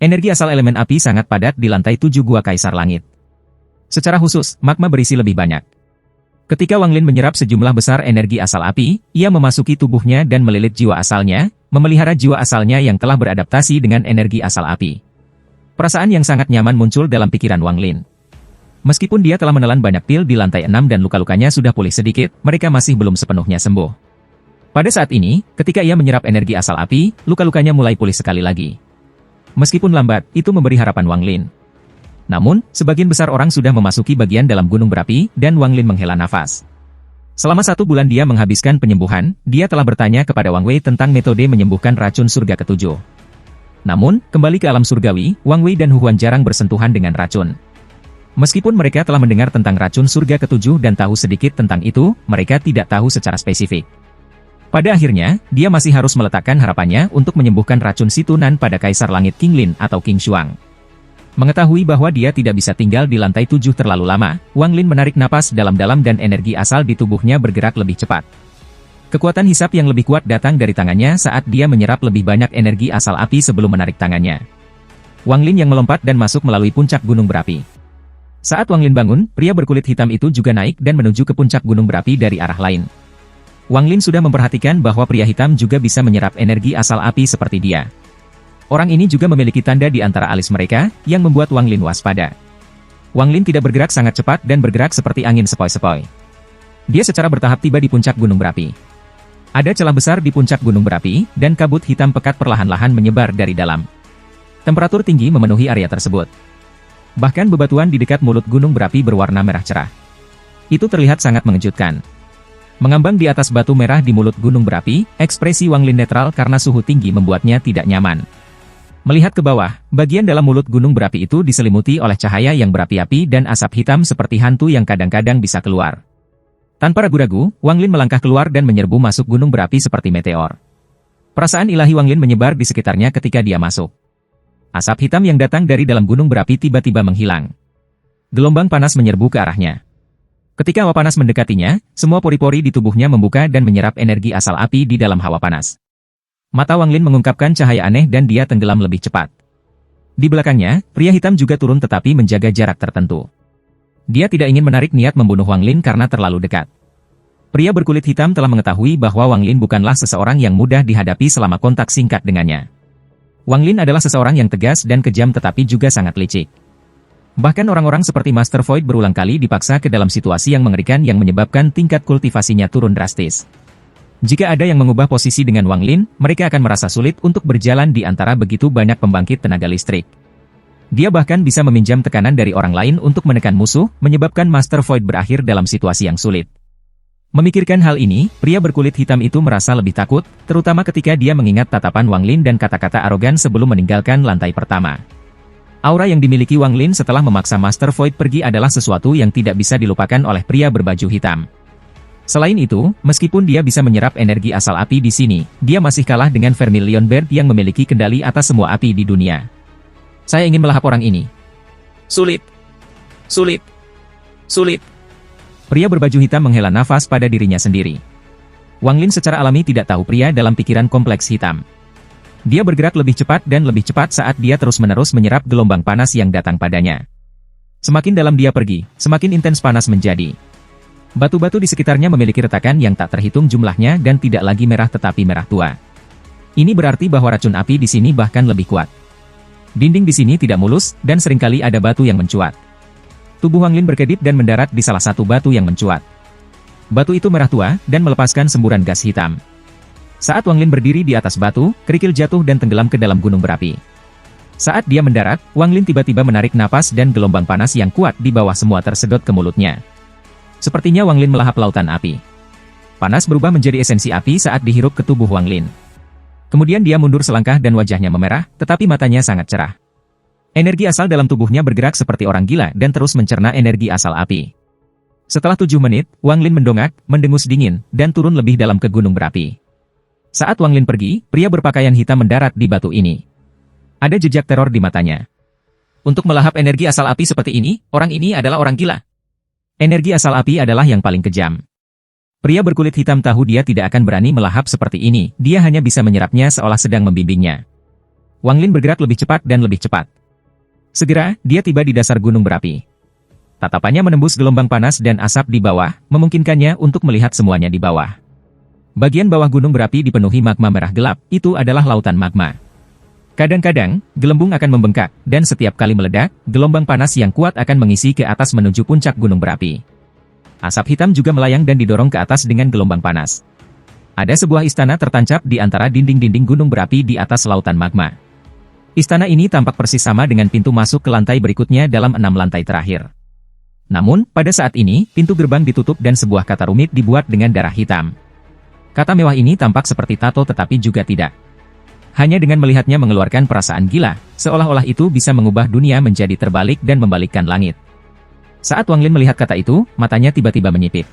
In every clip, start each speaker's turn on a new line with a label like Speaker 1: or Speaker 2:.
Speaker 1: Energi asal elemen api sangat padat di lantai 7 Gua Kaisar Langit. Secara khusus, magma berisi lebih banyak. Ketika Wang Lin menyerap sejumlah besar energi asal api, ia memasuki tubuhnya dan melilit jiwa asalnya, memelihara jiwa asalnya yang telah beradaptasi dengan energi asal api. Perasaan yang sangat nyaman muncul dalam pikiran Wang Lin. Meskipun dia telah menelan banyak pil di lantai 6 dan luka-lukanya sudah pulih sedikit, mereka masih belum sepenuhnya sembuh. Pada saat ini, ketika ia menyerap energi asal api, luka-lukanya mulai pulih sekali lagi. Meskipun lambat, itu memberi harapan Wang Lin. Namun, sebagian besar orang sudah memasuki bagian dalam gunung berapi, dan Wang Lin menghela nafas. Selama 1 bulan dia menghabiskan penyembuhan, dia telah bertanya kepada Wang Wei tentang metode menyembuhkan racun surga ketujuh. Namun, kembali ke alam surgawi, Wang Wei dan Hu Huan jarang bersentuhan dengan racun. Meskipun mereka telah mendengar tentang racun surga ketujuh dan tahu sedikit tentang itu, mereka tidak tahu secara spesifik. Pada akhirnya, dia masih harus meletakkan harapannya untuk menyembuhkan racun Situnan pada Kaisar Langit King Lin atau King Shuang. Mengetahui bahwa dia tidak bisa tinggal di lantai 7 terlalu lama, Wang Lin menarik napas dalam-dalam dan energi asal di tubuhnya bergerak lebih cepat. Kekuatan hisap yang lebih kuat datang dari tangannya saat dia menyerap lebih banyak energi asal api sebelum menarik tangannya. Wang Lin yang melompat dan masuk melalui puncak gunung berapi. Saat Wang Lin bangun, pria berkulit hitam itu juga naik dan menuju ke puncak gunung berapi dari arah lain. Wang Lin sudah memperhatikan bahwa pria hitam juga bisa menyerap energi asal api seperti dia. Orang ini juga memiliki tanda di antara alis mereka, yang membuat Wang Lin waspada. Wang Lin tidak bergerak sangat cepat dan bergerak seperti angin sepoi-sepoi. Dia secara bertahap tiba di puncak gunung berapi. Ada celah besar di puncak gunung berapi, dan kabut hitam pekat perlahan-lahan menyebar dari dalam. Temperatur tinggi memenuhi area tersebut. Bahkan bebatuan di dekat mulut gunung berapi berwarna merah cerah. Itu terlihat sangat mengejutkan. Mengambang di atas batu merah di mulut gunung berapi, ekspresi Wang Lin netral karena suhu tinggi membuatnya tidak nyaman. Melihat ke bawah, bagian dalam mulut gunung berapi itu diselimuti oleh cahaya yang berapi-api dan asap hitam seperti hantu yang kadang-kadang bisa keluar. Tanpa ragu-ragu, Wang Lin melangkah keluar dan menyerbu masuk gunung berapi seperti meteor. Perasaan ilahi Wang Lin menyebar di sekitarnya ketika dia masuk. Asap hitam yang datang dari dalam gunung berapi tiba-tiba menghilang. Gelombang panas menyerbu ke arahnya. Ketika hawa panas mendekatinya, semua pori-pori di tubuhnya membuka dan menyerap energi asal api di dalam hawa panas. Mata Wang Lin mengungkapkan cahaya aneh dan dia tenggelam lebih cepat. Di belakangnya, pria hitam juga turun tetapi menjaga jarak tertentu. Dia tidak ingin menarik niat membunuh Wang Lin karena terlalu dekat. Pria berkulit hitam telah mengetahui bahwa Wang Lin bukanlah seseorang yang mudah dihadapi selama kontak singkat dengannya. Wang Lin adalah seseorang yang tegas dan kejam tetapi juga sangat licik. Bahkan orang-orang seperti Master Void berulang kali dipaksa ke dalam situasi yang mengerikan yang menyebabkan tingkat kultivasinya turun drastis. Jika ada yang mengubah posisi dengan Wang Lin, mereka akan merasa sulit untuk berjalan di antara begitu banyak pembangkit tenaga listrik. Dia bahkan bisa meminjam tekanan dari orang lain untuk menekan musuh, menyebabkan Master Void berakhir dalam situasi yang sulit. Memikirkan hal ini, pria berkulit hitam itu merasa lebih takut, terutama ketika dia mengingat tatapan Wang Lin dan kata-kata arogan sebelum meninggalkan lantai pertama. Aura yang dimiliki Wang Lin setelah memaksa Master Void pergi adalah sesuatu yang tidak bisa dilupakan oleh pria berbaju hitam. Selain itu, meskipun dia bisa menyerap energi asal api di sini, dia masih kalah dengan Vermilion Bird yang memiliki kendali atas semua api di dunia. Saya ingin melahap orang ini. Sulit. Sulit. Sulit. Pria berbaju hitam menghela nafas pada dirinya sendiri. Wang Lin secara alami tidak tahu pria dalam pikiran kompleks hitam. Dia bergerak lebih cepat dan lebih cepat saat dia terus-menerus menyerap gelombang panas yang datang padanya. Semakin dalam dia pergi, semakin intens panas menjadi. Batu-batu di sekitarnya memiliki retakan yang tak terhitung jumlahnya dan tidak lagi merah tetapi merah tua. Ini berarti bahwa racun api di sini bahkan lebih kuat. Dinding di sini tidak mulus, dan seringkali ada batu yang mencuat. Tubuh Wang Lin berkedip dan mendarat di salah satu batu yang mencuat. Batu itu merah tua, dan melepaskan semburan gas hitam. Saat Wang Lin berdiri di atas batu, kerikil jatuh dan tenggelam ke dalam gunung berapi. Saat dia mendarat, Wang Lin tiba-tiba menarik napas dan gelombang panas yang kuat di bawah semua tersedot ke mulutnya. Sepertinya Wang Lin melahap lautan api. Panas berubah menjadi esensi api saat dihirup ke tubuh Wang Lin. Kemudian dia mundur selangkah dan wajahnya memerah, tetapi matanya sangat cerah. Energi asal dalam tubuhnya bergerak seperti orang gila dan terus mencerna energi asal api. Setelah 7 menit, Wang Lin mendongak, mendengus dingin, dan turun lebih dalam ke gunung berapi. Saat Wang Lin pergi, pria berpakaian hitam mendarat di batu ini. Ada jejak teror di matanya. Untuk melahap energi asal api seperti ini adalah orang gila. Energi asal api adalah yang paling kejam. Pria berkulit hitam tahu dia tidak akan berani melahap seperti ini, dia hanya bisa menyerapnya seolah sedang membimbingnya. Wang Lin bergerak lebih cepat dan lebih cepat. Segera, dia tiba di dasar gunung berapi. Tatapannya menembus gelombang panas dan asap di bawah, memungkinkannya untuk melihat semuanya di bawah. Bagian bawah gunung berapi dipenuhi magma merah gelap, itu adalah lautan magma. Kadang-kadang, gelembung akan membengkak, dan setiap kali meledak, gelombang panas yang kuat akan mengisi ke atas menuju puncak gunung berapi. Asap hitam juga melayang dan didorong ke atas dengan gelombang panas. Ada sebuah istana tertancap di antara dinding-dinding gunung berapi di atas lautan magma. Istana ini tampak persis sama dengan pintu masuk ke lantai berikutnya dalam 6 lantai terakhir. Namun, pada saat ini, pintu gerbang ditutup dan sebuah kata rumit dibuat dengan darah hitam. Kata mewah ini tampak seperti tato tetapi juga tidak. Hanya dengan melihatnya mengeluarkan perasaan gila, seolah-olah itu bisa mengubah dunia menjadi terbalik dan membalikkan langit. Saat Wang Lin melihat kata itu, matanya tiba-tiba menyipit.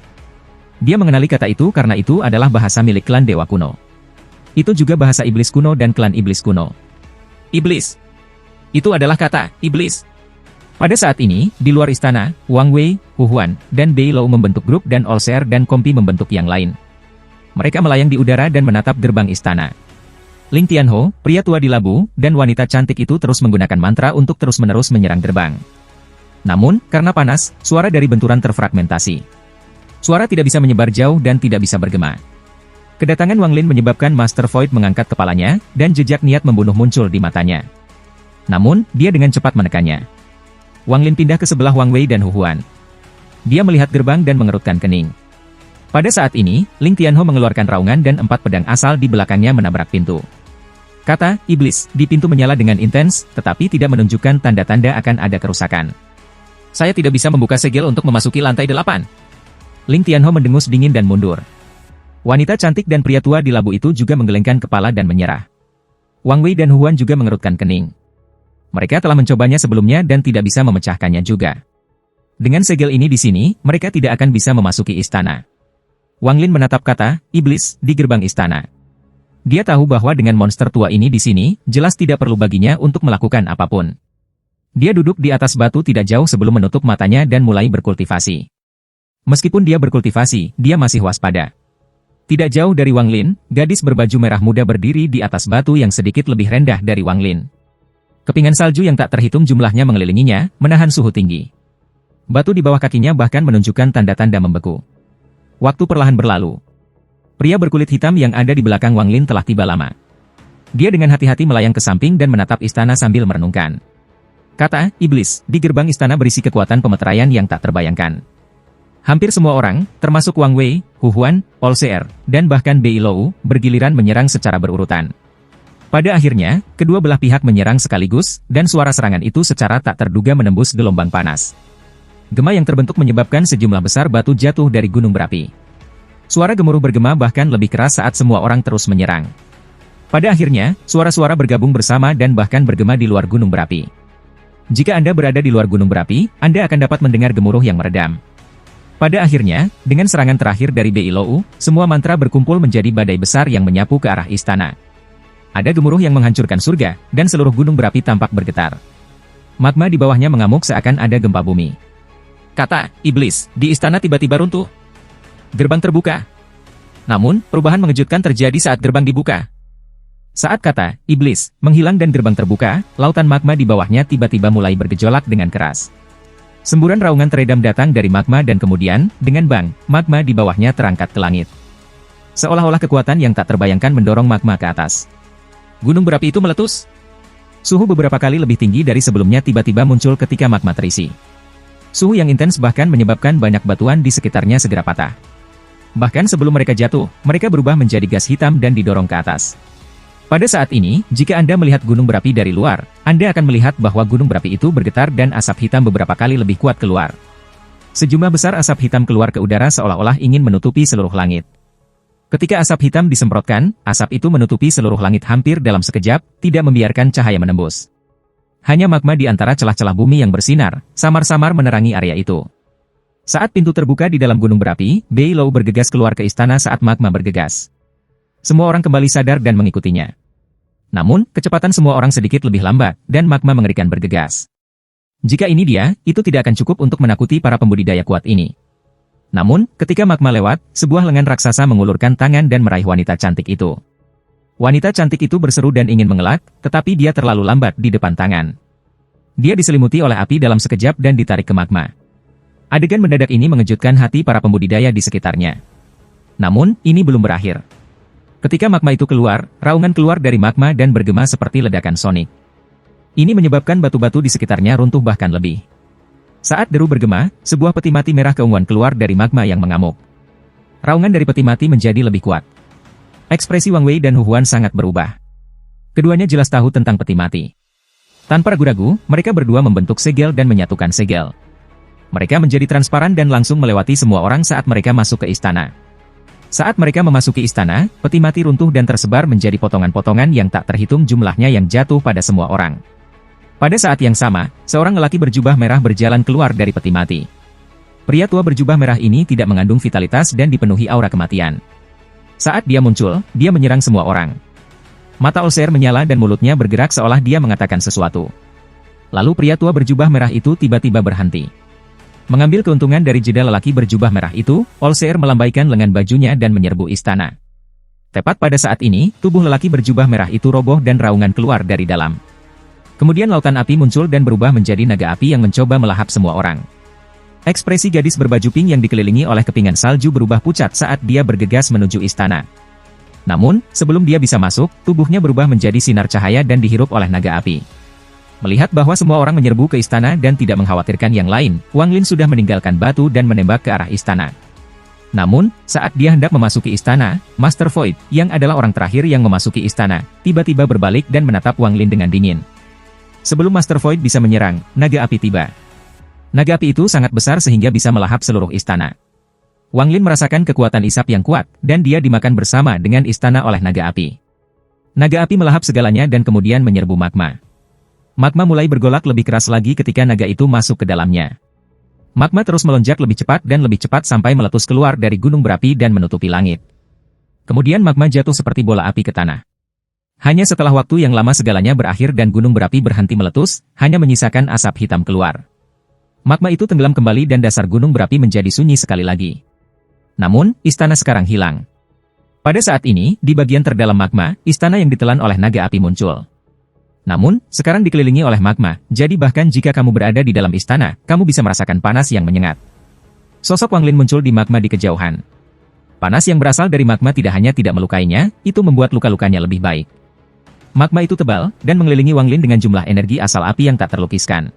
Speaker 1: Dia mengenali kata itu karena itu adalah bahasa milik klan Dewa Kuno. Itu juga bahasa iblis kuno dan klan iblis kuno. Iblis. Itu adalah kata iblis. Pada saat ini, di luar istana, Wang Wei, Hu Huan, dan Bei Lou membentuk grup dan Olser dan Kompi membentuk yang lain. Mereka melayang di udara dan menatap gerbang istana. Ling Tianho, pria tua di labu, dan wanita cantik itu terus menggunakan mantra untuk terus-menerus menyerang gerbang. Namun, karena panas, suara dari benturan terfragmentasi. Suara tidak bisa menyebar jauh dan tidak bisa bergema. Kedatangan Wang Lin menyebabkan Master Void mengangkat kepalanya, dan jejak niat membunuh muncul di matanya. Namun, dia dengan cepat menekannya. Wang Lin pindah ke sebelah Wang Wei dan Hu Huan. Dia melihat gerbang dan mengerutkan kening. Pada saat ini, Ling Tianho mengeluarkan raungan dan 4 pedang asal di belakangnya menabrak pintu. Kata iblis di pintu menyala dengan intens, tetapi tidak menunjukkan tanda-tanda akan ada kerusakan. Saya tidak bisa membuka segel untuk memasuki lantai 8. Ling Tianho mendengus dingin dan mundur. Wanita cantik dan pria tua di labu itu juga menggelengkan kepala dan menyerah. Wang Wei dan Hu Huan juga mengerutkan kening. Mereka telah mencobanya sebelumnya dan tidak bisa memecahkannya juga. Dengan segel ini di sini, mereka tidak akan bisa memasuki istana. Wang Lin menatap kata iblis di gerbang istana. Dia tahu bahwa dengan monster tua ini di sini, jelas tidak perlu baginya untuk melakukan apapun. Dia duduk di atas batu tidak jauh sebelum menutup matanya dan mulai berkultivasi. Meskipun dia berkultivasi, dia masih waspada. Tidak jauh dari Wang Lin, gadis berbaju merah muda berdiri di atas batu yang sedikit lebih rendah dari Wang Lin. Kepingan salju yang tak terhitung jumlahnya mengelilinginya, menahan suhu tinggi. Batu di bawah kakinya bahkan menunjukkan tanda-tanda membeku. Waktu perlahan berlalu. Pria berkulit hitam yang ada di belakang Wang Lin telah tiba lama. Dia dengan hati-hati melayang ke samping dan menatap istana sambil merenungkan. Kata iblis di gerbang istana berisi kekuatan pemeteraian yang tak terbayangkan. Hampir semua orang, termasuk Wang Wei, Hu Huan, Olser, dan bahkan Bei Lou, bergiliran menyerang secara berurutan. Pada akhirnya, kedua belah pihak menyerang sekaligus, dan suara serangan itu secara tak terduga menembus gelombang panas. Gema yang terbentuk menyebabkan sejumlah besar batu jatuh dari gunung berapi. Suara gemuruh bergema bahkan lebih keras saat semua orang terus menyerang. Pada akhirnya, suara-suara bergabung bersama dan bahkan bergema di luar gunung berapi. Jika Anda berada di luar gunung berapi, Anda akan dapat mendengar gemuruh yang meredam. Pada akhirnya, dengan serangan terakhir dari Bei Lou, semua mantra berkumpul menjadi badai besar yang menyapu ke arah istana. Ada gemuruh yang menghancurkan surga, dan seluruh gunung berapi tampak bergetar. Magma di bawahnya mengamuk seakan ada gempa bumi. Kata iblis di istana tiba-tiba runtuh. Gerbang terbuka. Namun, perubahan mengejutkan terjadi saat gerbang dibuka. Saat kata iblis menghilang dan gerbang terbuka, lautan magma di bawahnya tiba-tiba mulai bergejolak dengan keras. Semburan raungan teredam datang dari magma dan kemudian, dengan bang, magma di bawahnya terangkat ke langit. Seolah-olah kekuatan yang tak terbayangkan mendorong magma ke atas. Gunung berapi itu meletus. Suhu beberapa kali lebih tinggi dari sebelumnya tiba-tiba muncul ketika magma terisi. Suhu yang intens bahkan menyebabkan banyak batuan di sekitarnya segera patah. Bahkan sebelum mereka jatuh, mereka berubah menjadi gas hitam dan didorong ke atas. Pada saat ini, jika Anda melihat gunung berapi dari luar, Anda akan melihat bahwa gunung berapi itu bergetar dan asap hitam beberapa kali lebih kuat keluar. Sejumlah besar asap hitam keluar ke udara seolah-olah ingin menutupi seluruh langit. Ketika asap hitam disemprotkan, asap itu menutupi seluruh langit hampir dalam sekejap, tidak membiarkan cahaya menembus. Hanya magma di antara celah-celah bumi yang bersinar, samar-samar menerangi area itu. Saat pintu terbuka di dalam gunung berapi, Bei Lou bergegas keluar ke istana saat magma bergegas. Semua orang kembali sadar dan mengikutinya. Namun, kecepatan semua orang sedikit lebih lambat, dan magma mengerikan bergegas. Jika ini dia, itu tidak akan cukup untuk menakuti para pembudidaya kuat ini. Namun, ketika magma lewat, sebuah lengan raksasa mengulurkan tangan dan meraih wanita cantik itu. Wanita cantik itu berseru dan ingin mengelak, tetapi dia terlalu lambat di depan tangan. Dia diselimuti oleh api dalam sekejap dan ditarik ke magma. Adegan mendadak ini mengejutkan hati para pembudidaya di sekitarnya. Namun, ini belum berakhir. Ketika magma itu keluar, raungan keluar dari magma dan bergema seperti ledakan sonik. Ini menyebabkan batu-batu di sekitarnya runtuh bahkan lebih. Saat deru bergema, sebuah peti mati merah keunguan keluar dari magma yang mengamuk. Raungan dari peti mati menjadi lebih kuat. Ekspresi Wang Wei dan Hu Huan sangat berubah. Keduanya jelas tahu tentang peti mati. Tanpa ragu-ragu, mereka berdua membentuk segel dan menyatukan segel. Mereka menjadi transparan dan langsung melewati semua orang saat mereka masuk ke istana. Saat mereka memasuki istana, peti mati runtuh dan tersebar menjadi potongan-potongan yang tak terhitung jumlahnya yang jatuh pada semua orang. Pada saat yang sama, seorang lelaki berjubah merah berjalan keluar dari peti mati. Pria tua berjubah merah ini tidak mengandung vitalitas dan dipenuhi aura kematian. Saat dia muncul, dia menyerang semua orang. Mata Olseer menyala dan mulutnya bergerak seolah dia mengatakan sesuatu. Lalu pria tua berjubah merah itu tiba-tiba berhenti. Mengambil keuntungan dari jeda lelaki berjubah merah itu, Olseer melambaikan lengan bajunya dan menyerbu istana. Tepat pada saat ini, tubuh lelaki berjubah merah itu roboh dan raungan keluar dari dalam. Kemudian lautan api muncul dan berubah menjadi naga api yang mencoba melahap semua orang. Ekspresi gadis berbaju pink yang dikelilingi oleh kepingan salju berubah pucat saat dia bergegas menuju istana. Namun, sebelum dia bisa masuk, tubuhnya berubah menjadi sinar cahaya dan dihirup oleh naga api. Melihat bahwa semua orang menyerbu ke istana dan tidak mengkhawatirkan yang lain, Wang Lin sudah meninggalkan batu dan menembak ke arah istana. Namun, saat dia hendak memasuki istana, Master Void, yang adalah orang terakhir yang memasuki istana, tiba-tiba berbalik dan menatap Wang Lin dengan dingin. Sebelum Master Void bisa menyerang, naga api tiba. Naga api itu sangat besar sehingga bisa melahap seluruh istana. Wang Lin merasakan kekuatan isap yang kuat, dan dia dimakan bersama dengan istana oleh naga api. Naga api melahap segalanya dan kemudian menyerbu magma. Magma mulai bergolak lebih keras lagi ketika naga itu masuk ke dalamnya. Magma terus melonjak lebih cepat dan lebih cepat sampai meletus keluar dari gunung berapi dan menutupi langit. Kemudian magma jatuh seperti bola api ke tanah. Hanya setelah waktu yang lama segalanya berakhir dan gunung berapi berhenti meletus, hanya menyisakan asap hitam keluar. Magma itu tenggelam kembali dan dasar gunung berapi menjadi sunyi sekali lagi. Namun, istana sekarang hilang. Pada saat ini, di bagian terdalam magma, istana yang ditelan oleh naga api muncul. Namun, sekarang dikelilingi oleh magma, jadi bahkan jika kamu berada di dalam istana, kamu bisa merasakan panas yang menyengat. Sosok Wang Lin muncul di magma di kejauhan. Panas yang berasal dari magma tidak hanya tidak melukainya, itu membuat luka-lukanya lebih baik. Magma itu tebal, dan mengelilingi Wang Lin dengan jumlah energi asal api yang tak terlukiskan.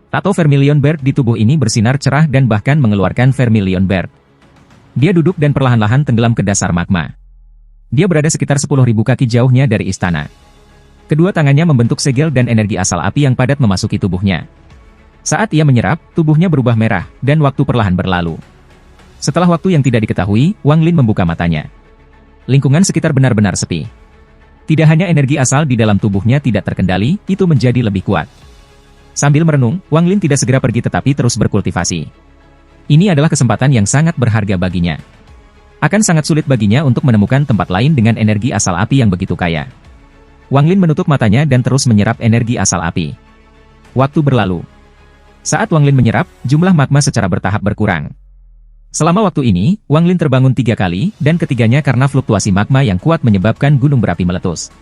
Speaker 1: Tato Vermilion Bird di tubuh ini bersinar cerah dan bahkan mengeluarkan Vermilion Bird. Dia duduk dan perlahan-lahan tenggelam ke dasar magma. Dia berada sekitar 10.000 kaki jauhnya dari istana. Kedua tangannya membentuk segel dan energi asal api yang padat memasuki tubuhnya. Saat ia menyerap, tubuhnya berubah merah, dan waktu perlahan berlalu. Setelah waktu yang tidak diketahui, Wang Lin membuka matanya. Lingkungan sekitar benar-benar sepi. Tidak hanya energi asal di dalam tubuhnya tidak terkendali, itu menjadi lebih kuat. Sambil merenung, Wang Lin tidak segera pergi tetapi terus berkultivasi. Ini adalah kesempatan yang sangat berharga baginya. Akan sangat sulit baginya untuk menemukan tempat lain dengan energi asal api yang begitu kaya. Wang Lin menutup matanya dan terus menyerap energi asal api. Waktu berlalu. Saat Wang Lin menyerap, jumlah magma secara bertahap berkurang. Selama waktu ini, Wang Lin terbangun 3 kali, dan ketiganya karena fluktuasi magma yang kuat menyebabkan gunung berapi meletus.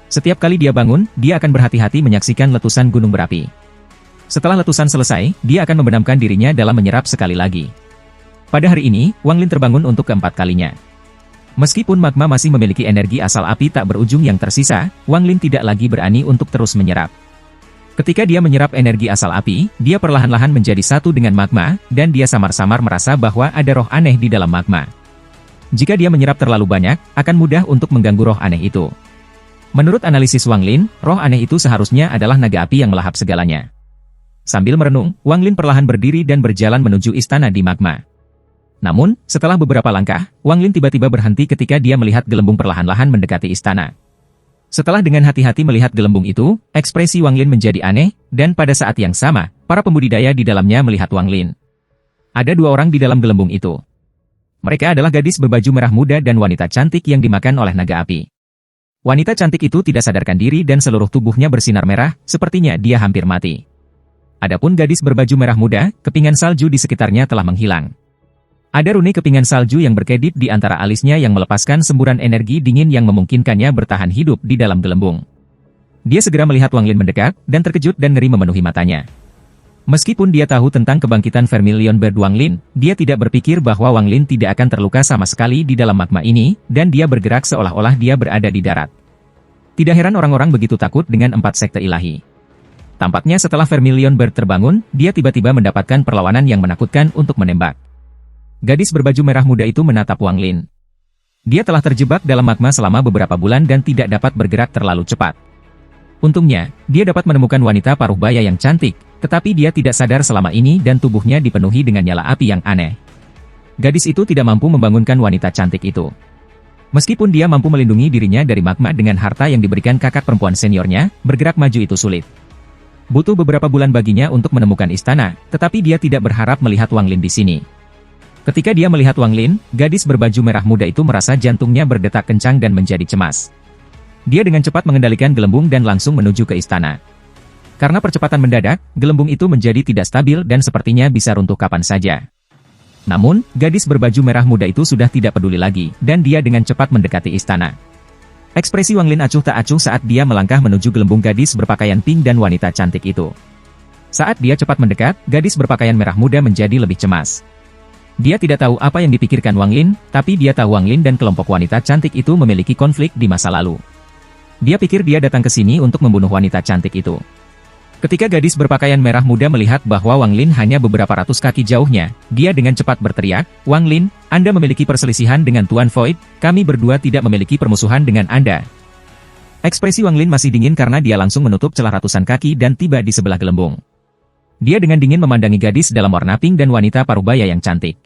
Speaker 1: Setiap kali dia bangun, dia akan berhati-hati menyaksikan letusan gunung berapi. Setelah letusan selesai, dia akan membenamkan dirinya dalam menyerap sekali lagi. Pada hari ini, Wang Lin terbangun untuk keempat kalinya. Meskipun magma masih memiliki energi asal api tak berujung yang tersisa, Wang Lin tidak lagi berani untuk terus menyerap. Ketika dia menyerap energi asal api, dia perlahan-lahan menjadi satu dengan magma, dan dia samar-samar merasa bahwa ada roh aneh di dalam magma. Jika dia menyerap terlalu banyak, akan mudah untuk mengganggu roh aneh itu. Menurut analisis Wang Lin, roh aneh itu seharusnya adalah naga api yang melahap segalanya. Sambil merenung, Wang Lin perlahan berdiri dan berjalan menuju istana di magma. Namun, setelah beberapa langkah, Wang Lin tiba-tiba berhenti ketika dia melihat gelembung perlahan-lahan mendekati istana. Setelah dengan hati-hati melihat gelembung itu, ekspresi Wang Lin menjadi aneh, dan pada saat yang sama, para pembudidaya di dalamnya melihat Wang Lin. Ada 2 orang di dalam gelembung itu. Mereka adalah gadis berbaju merah muda dan wanita cantik yang dimakan oleh naga api. Wanita cantik itu tidak sadarkan diri dan seluruh tubuhnya bersinar merah, sepertinya dia hampir mati. Adapun gadis berbaju merah muda, kepingan salju di sekitarnya telah menghilang. Ada rune kepingan salju yang berkedip di antara alisnya yang melepaskan semburan energi dingin yang memungkinkannya bertahan hidup di dalam gelembung. Dia segera melihat Wang Lin mendekat, dan terkejut dan ngeri memenuhi matanya. Meskipun dia tahu tentang kebangkitan Vermilion Bird Wang Lin, dia tidak berpikir bahwa Wang Lin tidak akan terluka sama sekali di dalam magma ini, dan dia bergerak seolah-olah dia berada di darat. Tidak heran orang-orang begitu takut dengan 4 sekte ilahi. Tampaknya setelah Vermilion Bird terbangun, dia tiba-tiba mendapatkan perlawanan yang menakutkan untuk menembak. Gadis berbaju merah muda itu menatap Wang Lin. Dia telah terjebak dalam magma selama beberapa bulan dan tidak dapat bergerak terlalu cepat. Untungnya, dia dapat menemukan wanita paruh baya yang cantik, tetapi dia tidak sadar selama ini dan tubuhnya dipenuhi dengan nyala api yang aneh. Gadis itu tidak mampu membangunkan wanita cantik itu. Meskipun dia mampu melindungi dirinya dari magma dengan harta yang diberikan kakak perempuan seniornya, bergerak maju itu sulit. Butuh beberapa bulan baginya untuk menemukan istana, tetapi dia tidak berharap melihat Wang Lin di sini. Ketika dia melihat Wang Lin, gadis berbaju merah muda itu merasa jantungnya berdetak kencang dan menjadi cemas. Dia dengan cepat mengendalikan gelembung dan langsung menuju ke istana. Karena percepatan mendadak, gelembung itu menjadi tidak stabil dan sepertinya bisa runtuh kapan saja. Namun, gadis berbaju merah muda itu sudah tidak peduli lagi, dan dia dengan cepat mendekati istana. Ekspresi Wang Lin acuh tak acuh saat dia melangkah menuju gelembung gadis berpakaian pink dan wanita cantik itu. Saat dia cepat mendekat, gadis berpakaian merah muda menjadi lebih cemas. Dia tidak tahu apa yang dipikirkan Wang Lin, tapi dia tahu Wang Lin dan kelompok wanita cantik itu memiliki konflik di masa lalu. Dia pikir dia datang ke sini untuk membunuh wanita cantik itu. Ketika gadis berpakaian merah muda melihat bahwa Wang Lin hanya beberapa ratus kaki jauhnya, dia dengan cepat berteriak, "Wang Lin, Anda memiliki perselisihan dengan Tuan Void, kami berdua tidak memiliki permusuhan dengan Anda." Ekspresi Wang Lin masih dingin karena dia langsung menutup celah ratusan kaki dan tiba di sebelah gelembung. Dia dengan dingin memandangi gadis dalam warna pink dan wanita parubaya yang cantik.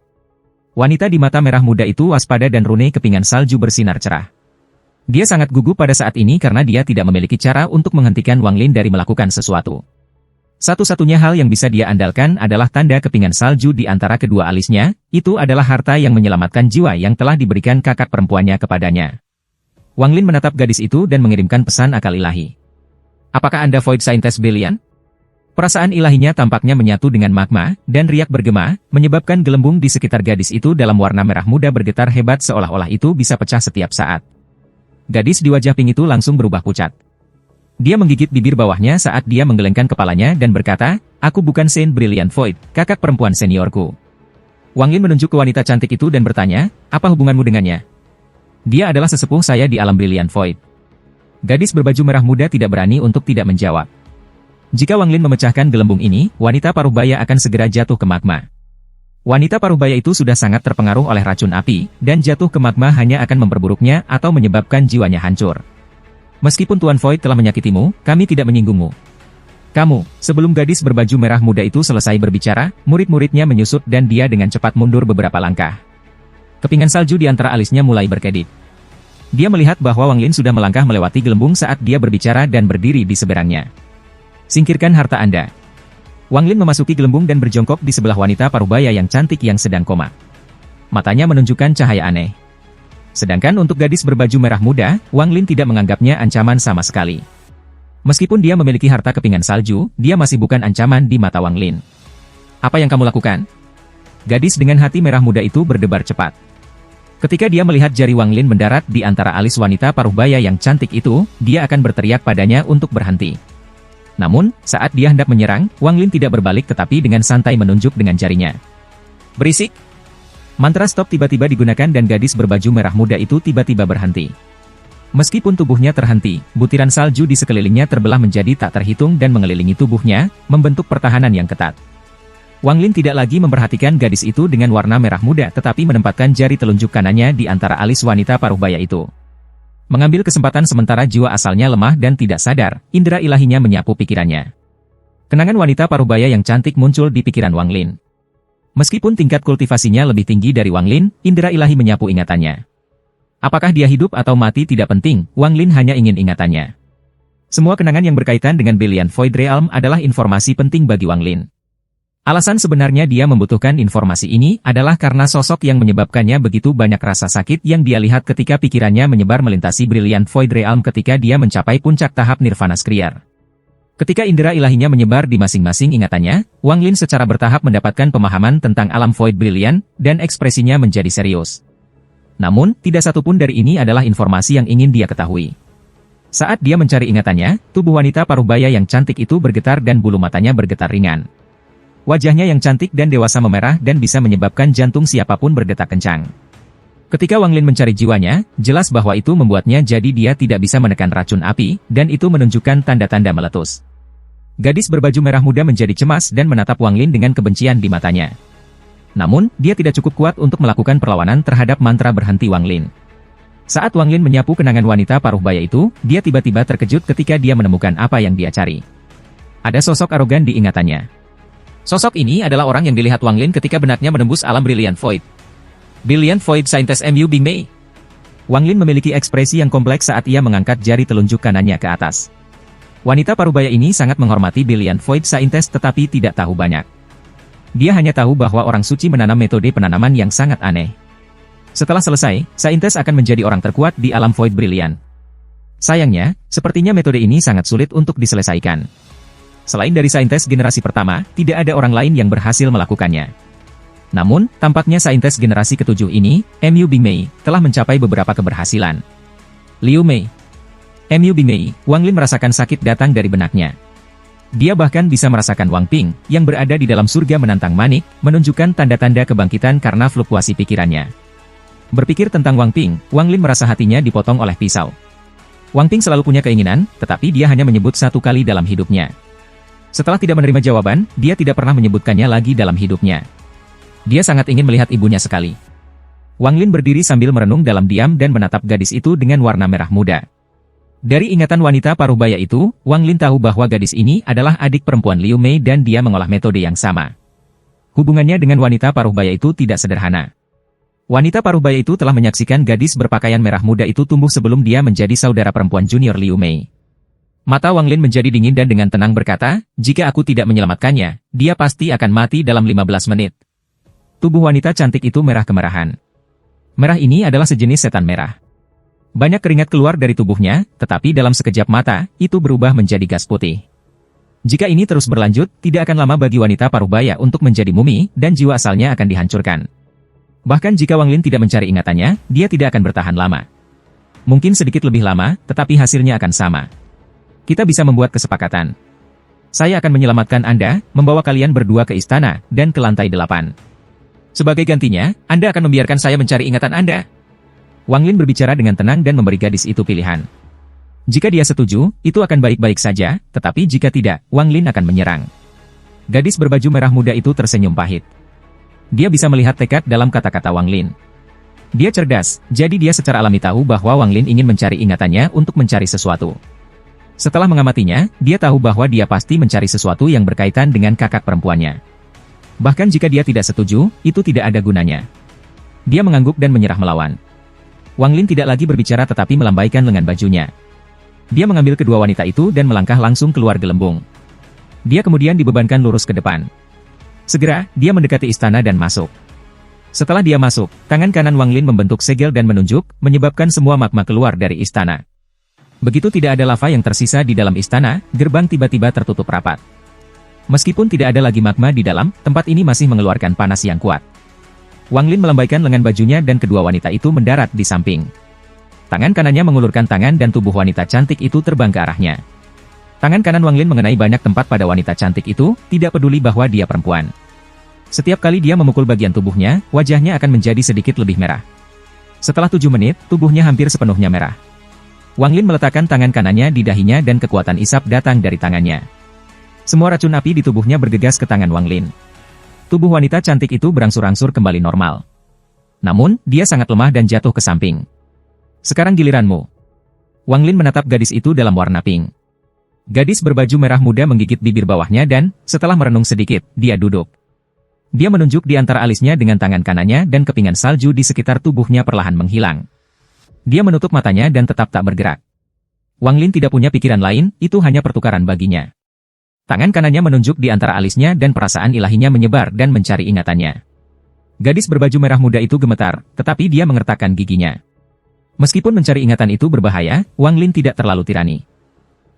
Speaker 1: Wanita di mata merah muda itu waspada dan rune kepingan salju bersinar cerah. Dia sangat gugup pada saat ini karena dia tidak memiliki cara untuk menghentikan Wang Lin dari melakukan sesuatu. Satu-satunya hal yang bisa dia andalkan adalah tanda kepingan salju di antara kedua alisnya, itu adalah harta yang menyelamatkan jiwa yang telah diberikan kakak perempuannya kepadanya. Wang Lin menatap gadis itu dan mengirimkan pesan akal ilahi. "Apakah Anda Void Scientist Brilliant?" Perasaan ilahinya tampaknya menyatu dengan magma, dan riak bergema, menyebabkan gelembung di sekitar gadis itu dalam warna merah muda bergetar hebat seolah-olah itu bisa pecah setiap saat. Gadis di wajah pink itu langsung berubah pucat. Dia menggigit bibir bawahnya saat dia menggelengkan kepalanya dan berkata, "Aku bukan Saint Brilliant Void, kakak perempuan seniorku." Wang Lin menunjuk ke wanita cantik itu dan bertanya, "Apa hubunganmu dengannya?" "Dia adalah sesepuh saya di alam Brilliant Void." Gadis berbaju merah muda tidak berani untuk tidak menjawab. Jika Wang Lin memecahkan gelembung ini, wanita paruhbaya akan segera jatuh ke magma. Wanita paruhbaya itu sudah sangat terpengaruh oleh racun api, dan jatuh ke magma hanya akan memperburuknya atau menyebabkan jiwanya hancur. "Meskipun Tuan Void telah menyakitimu, kami tidak menyinggungmu." "Kamu," sebelum gadis berbaju merah muda itu selesai berbicara, murid-muridnya menyusut dan dia dengan cepat mundur beberapa langkah. Kepingan salju di antara alisnya mulai berkedip. Dia melihat bahwa Wang Lin sudah melangkah melewati gelembung saat dia berbicara dan berdiri di seberangnya. "Singkirkan harta Anda." Wang Lin memasuki gelembung dan berjongkok di sebelah wanita parubaya yang cantik yang sedang koma. Matanya menunjukkan cahaya aneh. Sedangkan untuk gadis berbaju merah muda, Wang Lin tidak menganggapnya ancaman sama sekali. Meskipun dia memiliki harta kepingan salju, dia masih bukan ancaman di mata Wang Lin. "Apa yang kamu lakukan?" Gadis dengan hati merah muda itu berdebar cepat. Ketika dia melihat jari Wang Lin mendarat di antara alis wanita parubaya yang cantik itu, dia akan berteriak padanya untuk berhenti. Namun, saat dia hendak menyerang, Wang Lin tidak berbalik tetapi dengan santai menunjuk dengan jarinya. "Berisik!" Mantra stop tiba-tiba digunakan dan gadis berbaju merah muda itu tiba-tiba berhenti. Meskipun tubuhnya terhenti, butiran salju di sekelilingnya terbelah menjadi tak terhitung dan mengelilingi tubuhnya, membentuk pertahanan yang ketat. Wang Lin tidak lagi memperhatikan gadis itu dengan warna merah muda tetapi menempatkan jari telunjuk kanannya di antara alis wanita paruhbaya itu. Mengambil kesempatan sementara jiwa asalnya lemah dan tidak sadar, indera ilahinya menyapu pikirannya. Kenangan wanita paruhbaya yang cantik muncul di pikiran Wang Lin. Meskipun tingkat kultivasinya lebih tinggi dari Wang Lin, indera ilahi menyapu ingatannya. Apakah dia hidup atau mati tidak penting, Wang Lin hanya ingin ingatannya. Semua kenangan yang berkaitan dengan Brilliant Void Realm adalah informasi penting bagi Wang Lin. Alasan sebenarnya dia membutuhkan informasi ini adalah karena sosok yang menyebabkannya begitu banyak rasa sakit yang dia lihat ketika pikirannya menyebar melintasi Brilliant Void Realm ketika dia mencapai puncak tahap Nirvana Skriar. Ketika indera ilahinya menyebar di masing-masing ingatannya, Wang Lin secara bertahap mendapatkan pemahaman tentang alam void brilian, dan ekspresinya menjadi serius. Namun, tidak satupun dari ini adalah informasi yang ingin dia ketahui. Saat dia mencari ingatannya, tubuh wanita paruh baya yang cantik itu bergetar dan bulu matanya bergetar ringan. Wajahnya yang cantik dan dewasa memerah dan bisa menyebabkan jantung siapapun berdetak kencang. Ketika Wang Lin mencari jiwanya, jelas bahwa itu membuatnya jadi dia tidak bisa menekan racun api, dan itu menunjukkan tanda-tanda meletus. Gadis berbaju merah muda menjadi cemas dan menatap Wang Lin dengan kebencian di matanya. Namun, dia tidak cukup kuat untuk melakukan perlawanan terhadap mantra berhenti Wang Lin. Saat Wang Lin menyapu kenangan wanita paruh baya itu, dia tiba-tiba terkejut ketika dia menemukan apa yang dia cari. Ada sosok arogan di ingatannya. Sosok ini adalah orang yang dilihat Wang Lin ketika benaknya menembus alam Brilliant Void. Brilliant Void Scientist Mu Bing Mei. Wang Lin memiliki ekspresi yang kompleks saat ia mengangkat jari telunjuk kanannya ke atas. Wanita parubaya ini sangat menghormati Brilliant Void Scientist tetapi tidak tahu banyak. Dia hanya tahu bahwa orang suci menanam metode penanaman yang sangat aneh. Setelah selesai, Scientist akan menjadi orang terkuat di alam Void Brilliant. Sayangnya, sepertinya metode ini sangat sulit untuk diselesaikan. Selain dari Scientist generasi pertama, tidak ada orang lain yang berhasil melakukannya. Namun, tampaknya Scientist generasi ketujuh ini, Mu Bing Mei, telah mencapai beberapa keberhasilan. Liu Mei. Mu Bing Mei, Wang Lin merasakan sakit datang dari benaknya. Dia bahkan bisa merasakan Wang Ping, yang berada di dalam surga menantang manik, menunjukkan tanda-tanda kebangkitan karena fluktuasi pikirannya. Berpikir tentang Wang Ping, Wang Lin merasa hatinya dipotong oleh pisau. Wang Ping selalu punya keinginan, tetapi dia hanya menyebut satu kali dalam hidupnya. Setelah tidak menerima jawaban, dia tidak pernah menyebutkannya lagi dalam hidupnya. Dia sangat ingin melihat ibunya sekali. Wang Lin berdiri sambil merenung dalam diam dan menatap gadis itu dengan warna merah muda. Dari ingatan wanita paruh baya itu, Wang Lin tahu bahwa gadis ini adalah adik perempuan Liu Mei dan dia mengolah metode yang sama. Hubungannya dengan wanita paruh baya itu tidak sederhana. Wanita paruh baya itu telah menyaksikan gadis berpakaian merah muda itu tumbuh sebelum dia menjadi saudara perempuan junior Liu Mei. Mata Wang Lin menjadi dingin dan dengan tenang berkata, jika aku tidak menyelamatkannya, dia pasti akan mati dalam 15 menit. Tubuh wanita cantik itu merah kemerahan. Merah ini adalah sejenis setan merah. Banyak keringat keluar dari tubuhnya, tetapi dalam sekejap mata, itu berubah menjadi gas putih. Jika ini terus berlanjut, tidak akan lama bagi wanita paruh baya untuk menjadi mumi, dan jiwa asalnya akan dihancurkan. Bahkan jika Wang Lin tidak mencari ingatannya, dia tidak akan bertahan lama. Mungkin sedikit lebih lama, tetapi hasilnya akan sama. Kita bisa membuat kesepakatan. Saya akan menyelamatkan Anda, membawa kalian berdua ke istana, dan ke lantai 8. Sebagai gantinya, Anda akan membiarkan saya mencari ingatan Anda. Wang Lin berbicara dengan tenang dan memberi gadis itu pilihan. Jika dia setuju, itu akan baik-baik saja, tetapi jika tidak, Wang Lin akan menyerang. Gadis berbaju merah muda itu tersenyum pahit. Dia bisa melihat tekad dalam kata-kata Wang Lin. Dia cerdas, jadi dia secara alami tahu bahwa Wang Lin ingin mencari ingatannya untuk mencari sesuatu. Setelah mengamatinya, dia tahu bahwa dia pasti mencari sesuatu yang berkaitan dengan kakak perempuannya. Bahkan jika dia tidak setuju, itu tidak ada gunanya. Dia mengangguk dan menyerah melawan. Wang Lin tidak lagi berbicara tetapi melambaikan lengan bajunya. Dia mengambil kedua wanita itu dan melangkah langsung keluar gelembung. Dia kemudian dibebankan lurus ke depan. Segera, dia mendekati istana dan masuk. Setelah dia masuk, tangan kanan Wang Lin membentuk segel dan menunjuk, menyebabkan semua magma keluar dari istana. Begitu tidak ada lava yang tersisa di dalam istana, gerbang tiba-tiba tertutup rapat. Meskipun tidak ada lagi magma di dalam, tempat ini masih mengeluarkan panas yang kuat. Wang Lin melambaikan lengan bajunya dan kedua wanita itu mendarat di samping. Tangan kanannya mengulurkan tangan dan tubuh wanita cantik itu terbang ke arahnya. Tangan kanan Wang Lin mengenai banyak tempat pada wanita cantik itu, tidak peduli bahwa dia perempuan. Setiap kali dia memukul bagian tubuhnya, wajahnya akan menjadi sedikit lebih merah. Setelah 7 menit, tubuhnya hampir sepenuhnya merah. Wang Lin meletakkan tangan kanannya di dahinya dan kekuatan isap datang dari tangannya. Semua racun api di tubuhnya bergegas ke tangan Wang Lin. Tubuh wanita cantik itu berangsur-angsur kembali normal. Namun, dia sangat lemah dan jatuh ke samping. Sekarang giliranmu. Wang Lin menatap gadis itu dalam warna pink. Gadis berbaju merah muda menggigit bibir bawahnya dan, setelah merenung sedikit, dia duduk. Dia menunjuk di antara alisnya dengan tangan kanannya dan kepingan salju di sekitar tubuhnya perlahan menghilang. Dia menutup matanya dan tetap tak bergerak. Wang Lin tidak punya pikiran lain, itu hanya pertukaran baginya. Tangan kanannya menunjuk di antara alisnya dan perasaan ilahinya menyebar dan mencari ingatannya. Gadis berbaju merah muda itu gemetar, tetapi dia mengertakkan giginya. Meskipun mencari ingatan itu berbahaya, Wang Lin tidak terlalu tirani.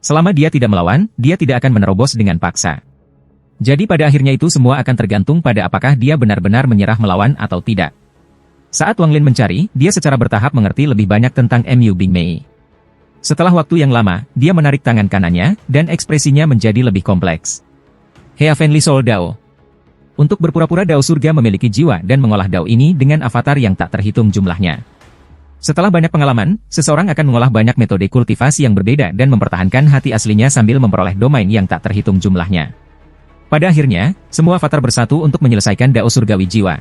Speaker 1: Selama dia tidak melawan, dia tidak akan menerobos dengan paksa. Jadi pada akhirnya itu semua akan tergantung pada apakah dia benar-benar menyerah melawan atau tidak. Saat Wang Lin mencari, dia secara bertahap mengerti lebih banyak tentang Mu Bing Mei. Setelah waktu yang lama, dia menarik tangan kanannya, dan ekspresinya menjadi lebih kompleks. Heavenly Soul Dao. Untuk berpura-pura Dao surga memiliki jiwa dan mengolah Dao ini dengan avatar yang tak terhitung jumlahnya. Setelah banyak pengalaman, seseorang akan mengolah banyak metode kultivasi yang berbeda dan mempertahankan hati aslinya sambil memperoleh domain yang tak terhitung jumlahnya. Pada akhirnya, semua avatar bersatu untuk menyelesaikan Dao surgawi jiwa.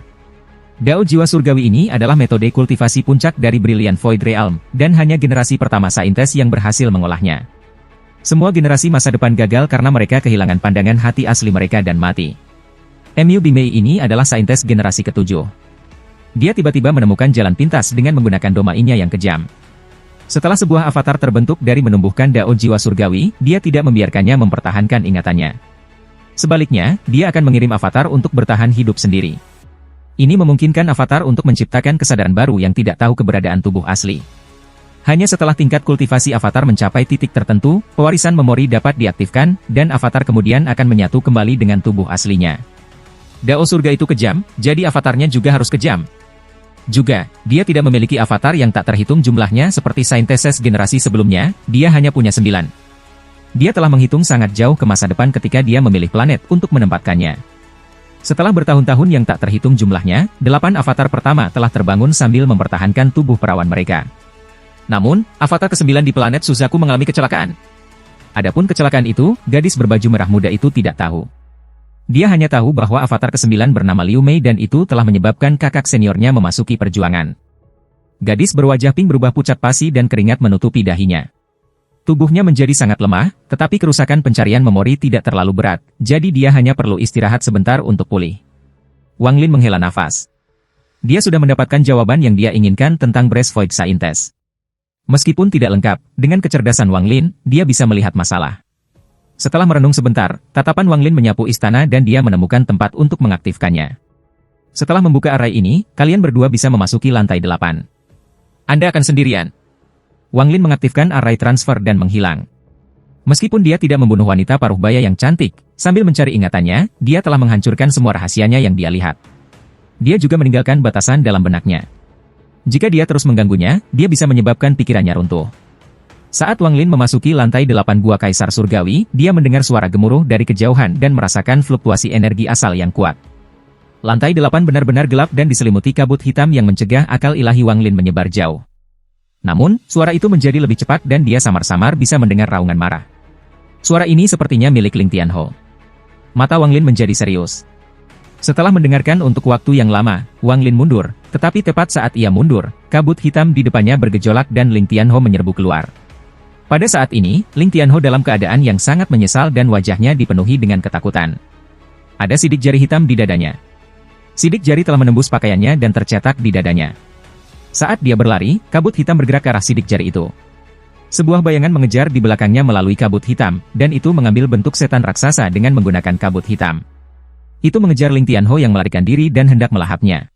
Speaker 1: Dao jiwa surgawi ini adalah metode kultivasi puncak dari Brilliant Void Realm, dan hanya generasi pertama saintes yang berhasil mengolahnya. Semua generasi masa depan gagal karena mereka kehilangan pandangan hati asli mereka dan mati. Mu Bing Mei ini adalah saintes generasi ketujuh. Dia tiba-tiba menemukan jalan pintas dengan menggunakan domainnya yang kejam. Setelah sebuah avatar terbentuk dari menumbuhkan Dao jiwa surgawi, dia tidak membiarkannya mempertahankan ingatannya. Sebaliknya, dia akan mengirim avatar untuk bertahan hidup sendiri. Ini memungkinkan avatar untuk menciptakan kesadaran baru yang tidak tahu keberadaan tubuh asli. Hanya setelah tingkat kultivasi avatar mencapai titik tertentu, pewarisan memori dapat diaktifkan, dan avatar kemudian akan menyatu kembali dengan tubuh aslinya. Dao surga itu kejam, jadi avatarnya juga harus kejam. Juga, dia tidak memiliki avatar yang tak terhitung jumlahnya seperti sainteses generasi sebelumnya, dia hanya punya 9. Dia telah menghitung sangat jauh ke masa depan ketika dia memilih planet untuk menempatkannya. Setelah bertahun-tahun yang tak terhitung jumlahnya, 8 avatar pertama telah terbangun sambil mempertahankan tubuh perawan mereka. Namun, avatar ke-9 di planet Suzaku mengalami kecelakaan. Adapun kecelakaan itu, gadis berbaju merah muda itu tidak tahu. Dia hanya tahu bahwa avatar ke-9 bernama Liu Mei dan itu telah menyebabkan kakak seniornya memasuki perjuangan. Gadis berwajah pink berubah pucat pasi dan keringat menutupi dahinya. Tubuhnya menjadi sangat lemah, tetapi kerusakan pencarian memori tidak terlalu berat, jadi dia hanya perlu istirahat sebentar untuk pulih. Wang Lin menghela nafas. Dia sudah mendapatkan jawaban yang dia inginkan tentang Breast Void Scientist. Meskipun tidak lengkap, dengan kecerdasan Wang Lin, dia bisa melihat masalah. Setelah merenung sebentar, tatapan Wang Lin menyapu istana dan dia menemukan tempat untuk mengaktifkannya. Setelah membuka array ini, kalian berdua bisa memasuki lantai 8. Anda akan sendirian. Wang Lin mengaktifkan array transfer dan menghilang. Meskipun dia tidak membunuh wanita paruh baya yang cantik, sambil mencari ingatannya, dia telah menghancurkan semua rahasianya yang dia lihat. Dia juga meninggalkan batasan dalam benaknya. Jika dia terus mengganggunya, dia bisa menyebabkan pikirannya runtuh. Saat Wang Lin memasuki lantai 8 Gua Kaisar Surgawi, dia mendengar suara gemuruh dari kejauhan dan merasakan fluktuasi energi asal yang kuat. Lantai 8 benar-benar gelap dan diselimuti kabut hitam yang mencegah akal ilahi Wang Lin menyebar jauh. Namun, suara itu menjadi lebih cepat dan dia samar-samar bisa mendengar raungan marah. Suara ini sepertinya milik Ling Tianho. Mata Wang Lin menjadi serius. Setelah mendengarkan untuk waktu yang lama, Wang Lin mundur, tetapi tepat saat ia mundur, kabut hitam di depannya bergejolak dan Ling Tianho menyerbu keluar. Pada saat ini, Ling Tianho dalam keadaan yang sangat menyesal dan wajahnya dipenuhi dengan ketakutan. Ada sidik jari hitam di dadanya. Sidik jari telah menembus pakaiannya dan tercetak di dadanya. Saat dia berlari, kabut hitam bergerak ke arah sidik jari itu. Sebuah bayangan mengejar di belakangnya melalui kabut hitam, dan itu mengambil bentuk setan raksasa dengan menggunakan kabut hitam. Itu mengejar Ling Tianho yang melarikan diri dan hendak melahapnya.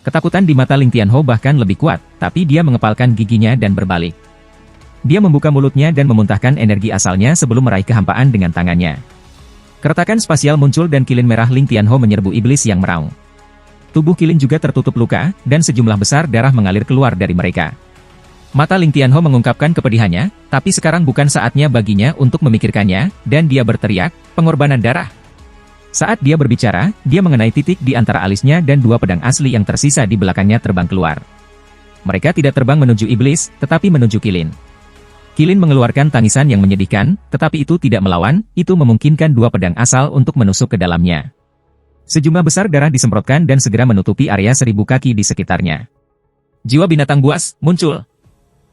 Speaker 1: Ketakutan di mata Ling Tianho bahkan lebih kuat, tapi dia mengepalkan giginya dan berbalik. Dia membuka mulutnya dan memuntahkan energi asalnya sebelum meraih kehampaan dengan tangannya. Keretakan spasial muncul dan kilin merah Ling Tianho menyerbu iblis yang meraung. Tubuh kilin juga tertutup luka, dan sejumlah besar darah mengalir keluar dari mereka. Mata Ling Tianho mengungkapkan kepedihannya, tapi sekarang bukan saatnya baginya untuk memikirkannya, dan dia berteriak, pengorbanan darah. Saat dia berbicara, dia mengenai titik di antara alisnya dan 2 pedang asli yang tersisa di belakangnya terbang keluar. Mereka tidak terbang menuju iblis, tetapi menuju kilin. Kilin mengeluarkan tangisan yang menyedihkan, tetapi itu tidak melawan, itu memungkinkan 2 pedang asal untuk menusuk ke dalamnya. Sejumlah besar darah disemprotkan dan segera menutupi area 1000 kaki di sekitarnya. Jiwa binatang buas, muncul!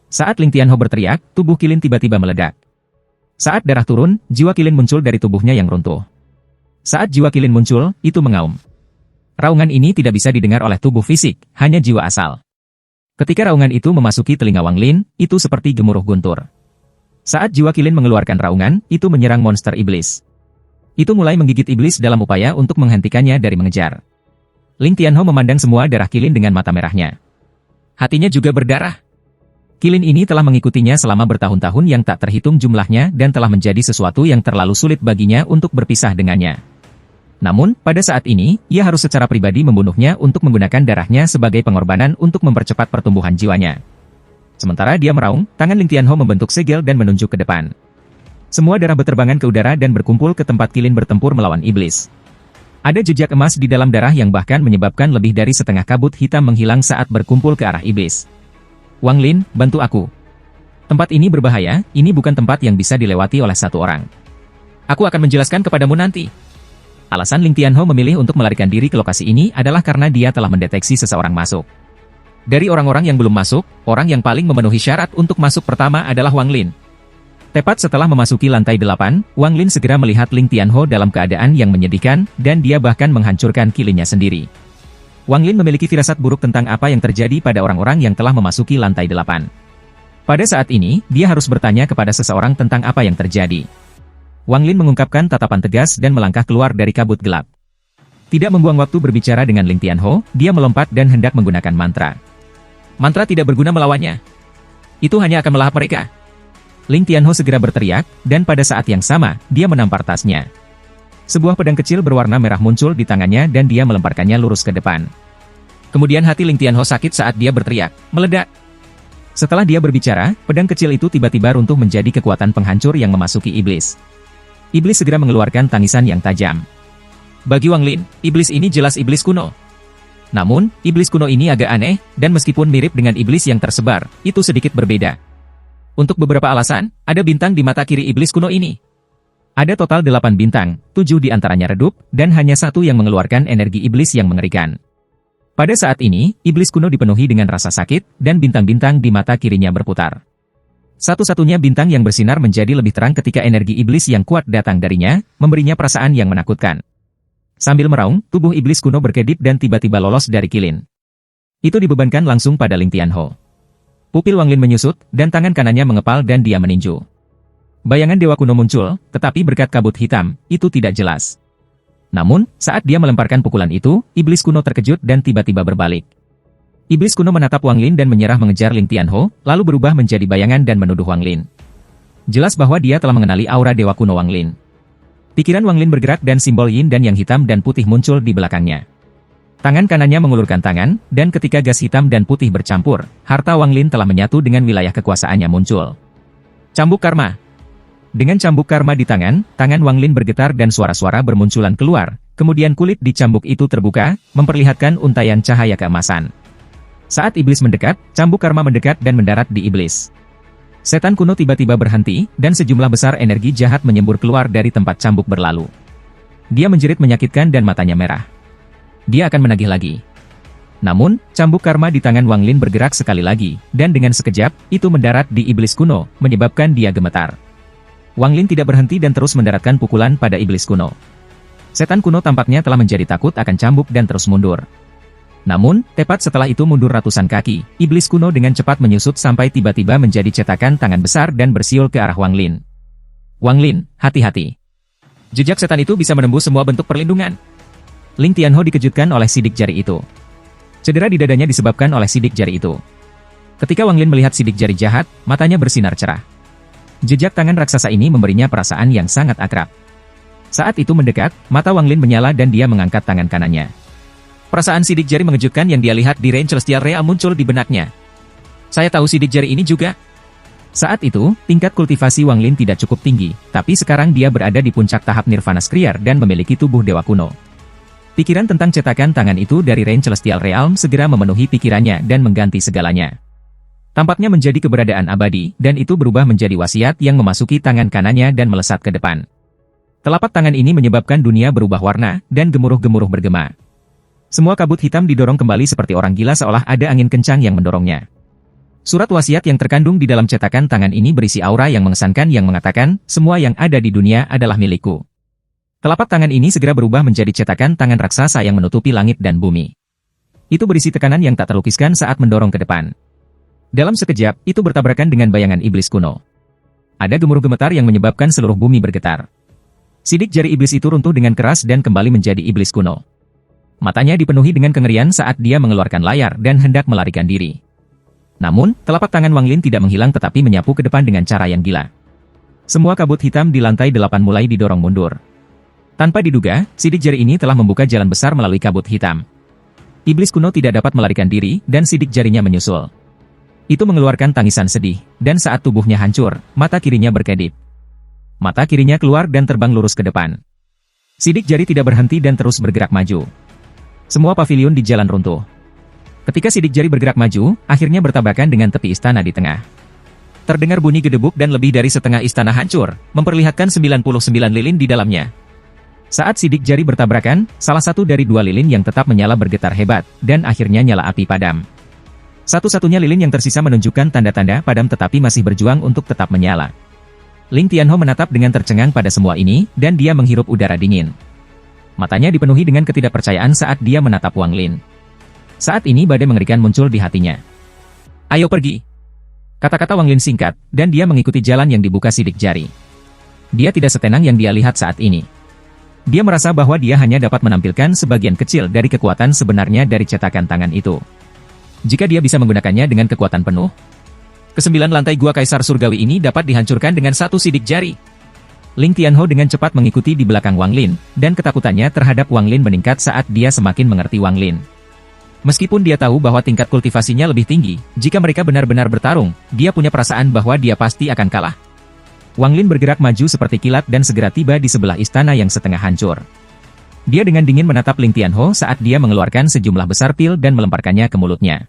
Speaker 1: Saat Ling Tianho berteriak, tubuh kilin tiba-tiba meledak. Saat darah turun, jiwa kilin muncul dari tubuhnya yang runtuh. Saat jiwa kilin muncul, itu mengaum. Raungan ini tidak bisa didengar oleh tubuh fisik, hanya jiwa asal. Ketika raungan itu memasuki telinga Wang Lin, itu seperti gemuruh guntur. Saat jiwa kilin mengeluarkan raungan, itu menyerang monster iblis. Itu mulai menggigit iblis dalam upaya untuk menghentikannya dari mengejar. Ling Tianho memandang semua darah kilin dengan mata merahnya. Hatinya juga berdarah. Kilin ini telah mengikutinya selama bertahun-tahun yang tak terhitung jumlahnya dan telah menjadi sesuatu yang terlalu sulit baginya untuk berpisah dengannya. Namun, pada saat ini, ia harus secara pribadi membunuhnya untuk menggunakan darahnya sebagai pengorbanan untuk mempercepat pertumbuhan jiwanya. Sementara dia meraung, tangan Ling Tianho membentuk segel dan menunjuk ke depan. Semua darah berterbangan ke udara dan berkumpul ke tempat Kilin bertempur melawan iblis. Ada jejak emas di dalam darah yang bahkan menyebabkan lebih dari setengah kabut hitam menghilang saat berkumpul ke arah iblis. Wang Lin, bantu aku. Tempat ini berbahaya, ini bukan tempat yang bisa dilewati oleh satu orang. Aku akan menjelaskan kepadamu nanti. Alasan Ling Tianho memilih untuk melarikan diri ke lokasi ini adalah karena dia telah mendeteksi seseorang masuk. Dari orang-orang yang belum masuk, orang yang paling memenuhi syarat untuk masuk pertama adalah Wang Lin. Tepat setelah memasuki lantai 8, Wang Lin segera melihat Ling Tianho dalam keadaan yang menyedihkan, dan dia bahkan menghancurkan kilinnya sendiri. Wang Lin memiliki firasat buruk tentang apa yang terjadi pada orang-orang yang telah memasuki lantai 8. Pada saat ini, dia harus bertanya kepada seseorang tentang apa yang terjadi. Wang Lin mengungkapkan tatapan tegas dan melangkah keluar dari kabut gelap. Tidak membuang waktu berbicara dengan Ling Tianho, dia melompat dan hendak menggunakan mantra. Mantra tidak berguna melawannya. Itu hanya akan melahap mereka. Ling Tianho segera berteriak, dan pada saat yang sama, dia menampar tasnya. Sebuah pedang kecil berwarna merah muncul di tangannya dan dia melemparkannya lurus ke depan. Kemudian hati Ling Tianho sakit saat dia berteriak, meledak. Setelah dia berbicara, pedang kecil itu tiba-tiba runtuh menjadi kekuatan penghancur yang memasuki iblis. Iblis segera mengeluarkan tangisan yang tajam. Bagi Wang Lin, iblis ini jelas iblis kuno. Namun, iblis kuno ini agak aneh, dan meskipun mirip dengan iblis yang tersebar, itu sedikit berbeda. Untuk beberapa alasan, ada bintang di mata kiri iblis kuno ini. Ada total 8 bintang, 7 di antaranya redup, dan hanya 1 yang mengeluarkan energi iblis yang mengerikan. Pada saat ini, iblis kuno dipenuhi dengan rasa sakit, dan bintang-bintang di mata kirinya berputar. Satu-satunya bintang yang bersinar menjadi lebih terang ketika energi iblis yang kuat datang darinya, memberinya perasaan yang menakutkan. Sambil meraung, tubuh iblis kuno berkedip dan tiba-tiba lolos dari Kilin. Itu dibebankan langsung pada Ling Tianho. Pupil Wang Lin menyusut, dan tangan kanannya mengepal dan dia meninju. Bayangan dewa kuno muncul, tetapi berkat kabut hitam, itu tidak jelas. Namun, saat dia melemparkan pukulan itu, iblis kuno terkejut dan tiba-tiba berbalik. Iblis kuno menatap Wang Lin dan menyerah mengejar Ling Tianho, lalu berubah menjadi bayangan dan menuduh Wang Lin. Jelas bahwa dia telah mengenali aura dewa kuno Wang Lin. Pikiran Wang Lin bergerak dan simbol yin dan yang hitam dan putih muncul di belakangnya. Tangan kanannya mengulurkan tangan, dan ketika gas hitam dan putih bercampur, harta Wang Lin telah menyatu dengan wilayah kekuasaannya muncul. Cambuk Karma. Dengan cambuk karma di tangan Wang Lin bergetar dan suara-suara bermunculan keluar, kemudian kulit di cambuk itu terbuka, memperlihatkan untaian cahaya keemasan. Saat iblis mendekat, cambuk karma mendekat dan mendarat di iblis. Setan kuno tiba-tiba berhenti, dan sejumlah besar energi jahat menyembur keluar dari tempat cambuk berlalu. Dia menjerit menyakitkan dan matanya merah. Dia akan menagih lagi. Namun, cambuk karma di tangan Wang Lin bergerak sekali lagi, dan dengan sekejap, itu mendarat di iblis kuno, menyebabkan dia gemetar. Wang Lin tidak berhenti dan terus mendaratkan pukulan pada iblis kuno. Setan kuno tampaknya telah menjadi takut akan cambuk dan terus mundur. Namun, tepat setelah itu mundur ratusan kaki, iblis kuno dengan cepat menyusut sampai tiba-tiba menjadi cetakan tangan besar dan bersiul ke arah Wang Lin. Wang Lin, hati-hati. Jejak setan itu bisa menembus semua bentuk perlindungan. Ling Tianho dikejutkan oleh sidik jari itu. Cedera di dadanya disebabkan oleh sidik jari itu. Ketika Wang Lin melihat sidik jari jahat, matanya bersinar cerah. Jejak tangan raksasa ini memberinya perasaan yang sangat akrab. Saat itu mendekat, mata Wang Lin menyala dan dia mengangkat tangan kanannya. Perasaan sidik jari mengejutkan yang dia lihat di Rain Celestial Real muncul di benaknya. Saya tahu sidik jari ini juga. Saat itu, tingkat kultivasi Wang Lin tidak cukup tinggi, tapi sekarang dia berada di puncak tahap Nirvana Skriar dan memiliki tubuh dewa kuno. Pikiran tentang cetakan tangan itu dari Rain Celestial Realm segera memenuhi pikirannya dan mengganti segalanya. Tampaknya menjadi keberadaan abadi, dan itu berubah menjadi wasiat yang memasuki tangan kanannya dan melesat ke depan. Telapak tangan ini menyebabkan dunia berubah warna, dan gemuruh-gemuruh bergema. Semua kabut hitam didorong kembali seperti orang gila seolah ada angin kencang yang mendorongnya. Surat wasiat yang terkandung di dalam cetakan tangan ini berisi aura yang mengesankan yang mengatakan, semua yang ada di dunia adalah milikku. Telapak tangan ini segera berubah menjadi cetakan tangan raksasa yang menutupi langit dan bumi. Itu berisi tekanan yang tak terlukiskan saat mendorong ke depan. Dalam sekejap, itu bertabrakan dengan bayangan iblis kuno. Ada gemuruh gemetar yang menyebabkan seluruh bumi bergetar. Sidik jari iblis itu runtuh dengan keras dan kembali menjadi iblis kuno. Matanya dipenuhi dengan kengerian saat dia mengeluarkan layar dan hendak melarikan diri. Namun, telapak tangan Wang Lin tidak menghilang tetapi menyapu ke depan dengan cara yang gila. Semua kabut hitam di lantai 8 mulai didorong mundur. Tanpa diduga, sidik jari ini telah membuka jalan besar melalui kabut hitam. Iblis kuno tidak dapat melarikan diri, dan sidik jarinya menyusul. Itu mengeluarkan tangisan sedih, dan saat tubuhnya hancur, mata kirinya berkedip. Mata kirinya keluar dan terbang lurus ke depan. Sidik jari tidak berhenti dan terus bergerak maju. Semua pavilion di jalan runtuh. Ketika sidik jari bergerak maju, akhirnya bertabrakan dengan tepi istana di tengah. Terdengar bunyi gedebuk dan lebih dari setengah istana hancur, memperlihatkan 99 lilin di dalamnya. Saat sidik jari bertabrakan, salah satu dari 2 lilin yang tetap menyala bergetar hebat, dan akhirnya nyala api padam. Satu-satunya lilin yang tersisa menunjukkan tanda-tanda padam tetapi masih berjuang untuk tetap menyala. Ling Tianho menatap dengan tercengang pada semua ini, dan dia menghirup udara dingin. Matanya dipenuhi dengan ketidakpercayaan saat dia menatap Wang Lin. Saat ini badai mengerikan muncul di hatinya. "Ayo pergi!" Kata-kata Wang Lin singkat, dan dia mengikuti jalan yang dibuka sidik jari. Dia tidak setenang yang dia lihat saat ini. Dia merasa bahwa dia hanya dapat menampilkan sebagian kecil dari kekuatan sebenarnya dari cetakan tangan itu. Jika dia bisa menggunakannya dengan kekuatan penuh, ke-9 lantai gua Kaisar Surgawi ini dapat dihancurkan dengan satu sidik jari. Ling Tianho dengan cepat mengikuti di belakang Wang Lin, dan ketakutannya terhadap Wang Lin meningkat saat dia semakin mengerti Wang Lin. Meskipun dia tahu bahwa tingkat kultivasinya lebih tinggi, jika mereka benar-benar bertarung, dia punya perasaan bahwa dia pasti akan kalah. Wang Lin bergerak maju seperti kilat dan segera tiba di sebelah istana yang setengah hancur. Dia dengan dingin menatap Ling Tianho saat dia mengeluarkan sejumlah besar pil dan melemparkannya ke mulutnya.